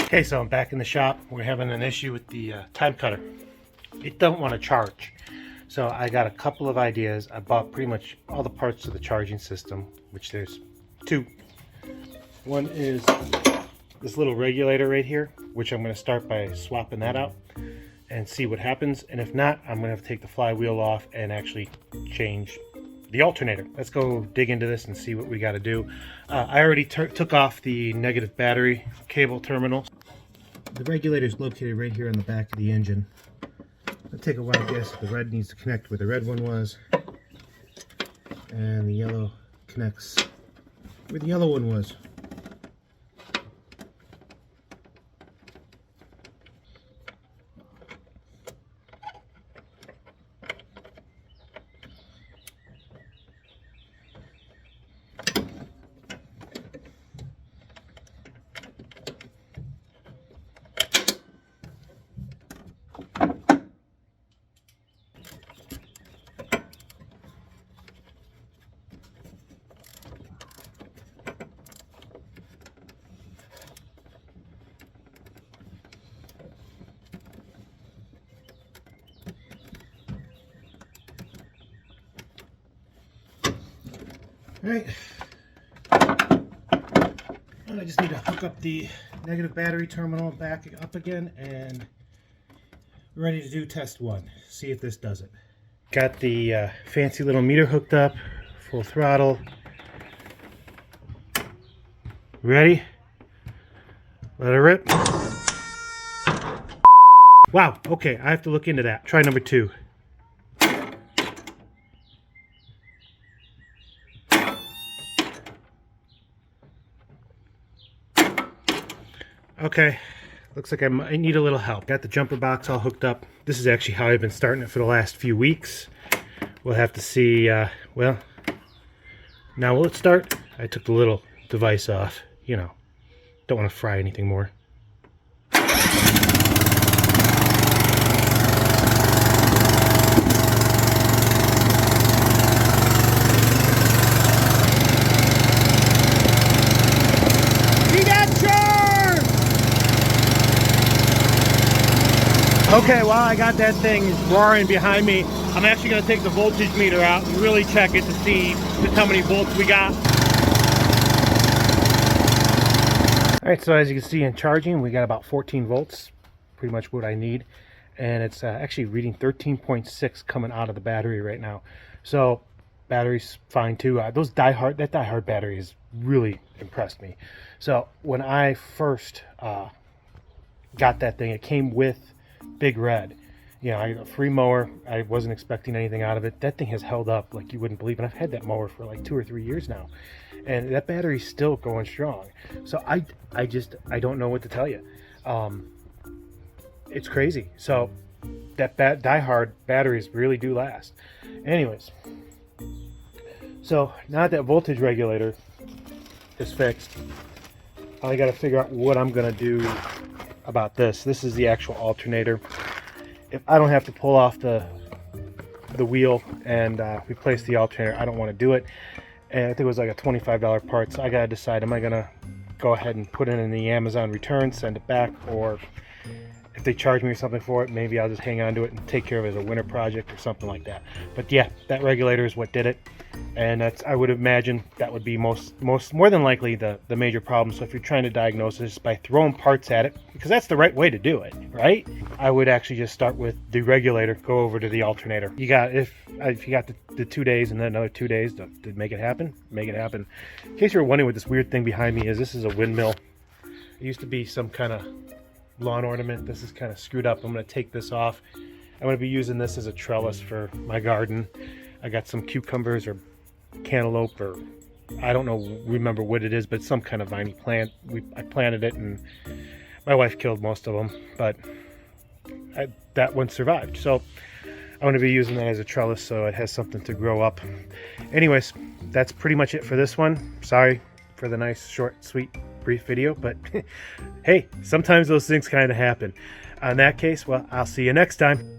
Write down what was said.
Okay, so I'm back in the shop. We're having an issue with the time cutter. It don't want to charge. So I got a couple of ideas. I bought pretty much all the parts to the charging system, which there's two. One is this little regulator right here, which I'm going to start by swapping that out and see what happens. And if not, I'm going to have to take the flywheel off and actually change the alternator. Let's go dig into this and see what we got to do. I already took off the negative battery cable terminal. The regulator is located right here on the back of the engine. I'll take a wild guess. The red needs to connect where the red one was, and the yellow connects where the yellow one was. Alright, and I just need to hook up the negative battery terminal back up again, and we're ready to do test one. See if this does it. Got the fancy little meter hooked up, full throttle. Ready? Let it rip. Wow, okay, I have to look into that. Try number two. Okay, looks like I might need a little help. Got the jumper box all hooked up. This is actually how I've been starting it for the last few weeks. We'll have to see, well, now will it start? I took the little device off, you know, don't want to fry anything more. Okay, while I got that thing roaring behind me, I'm actually going to take the voltage meter out and really check it to see just how many volts we got. Alright, so as you can see in charging, we got about 14 volts, pretty much what I need. And it's actually reading 13.6 coming out of the battery right now. So, battery's fine too. That diehard battery has really impressed me. So, when I first got that thing, it came with Big Red. You know, I got a free mower. I wasn't expecting anything out of it. That thing has held up like you wouldn't believe. And I've had that mower for like 2 or 3 years now. And that battery's still going strong. So I don't know what to tell you. It's crazy. So that diehard batteries really do last. Anyways. So now that voltage regulator is fixed, I got to figure out what I'm going to do about this. This is the actual alternator. If I don't have to pull off the wheel and replace the alternator, I don't want to do it. And I think it was like a $25 part, so I gotta decide, am I gonna go ahead and put it in the Amazon return, send it back, or if they charge me something for it, maybe I'll just hang on to it and take care of it as a winter project or something like that. But yeah, that regulator is what did it, and that's, I would imagine that would be more than likely the major problem. So if you're trying to diagnose this by throwing parts at it, because that's the right way to do it, right? I would actually just start with the regulator, go over to the alternator. You got, if you got the 2 days and then another 2 days to make it happen, make it happen. In case you're wondering what this weird thing behind me is, this is a windmill. It used to be some kind of lawn ornament. This is kind of screwed up. I'm going to take this off. I'm going to be using this as a trellis for my garden. I got some cucumbers or cantaloupe, or I don't remember what it is, but some kind of viney plant. I planted it and my wife killed most of them, but that one survived. So I'm going to be using that as a trellis so it has something to grow up. Anyways, that's pretty much it for this one. Sorry for the nice, short, sweet, brief video, but hey, sometimes those things kind of happen. In that case, well, I'll see you next time.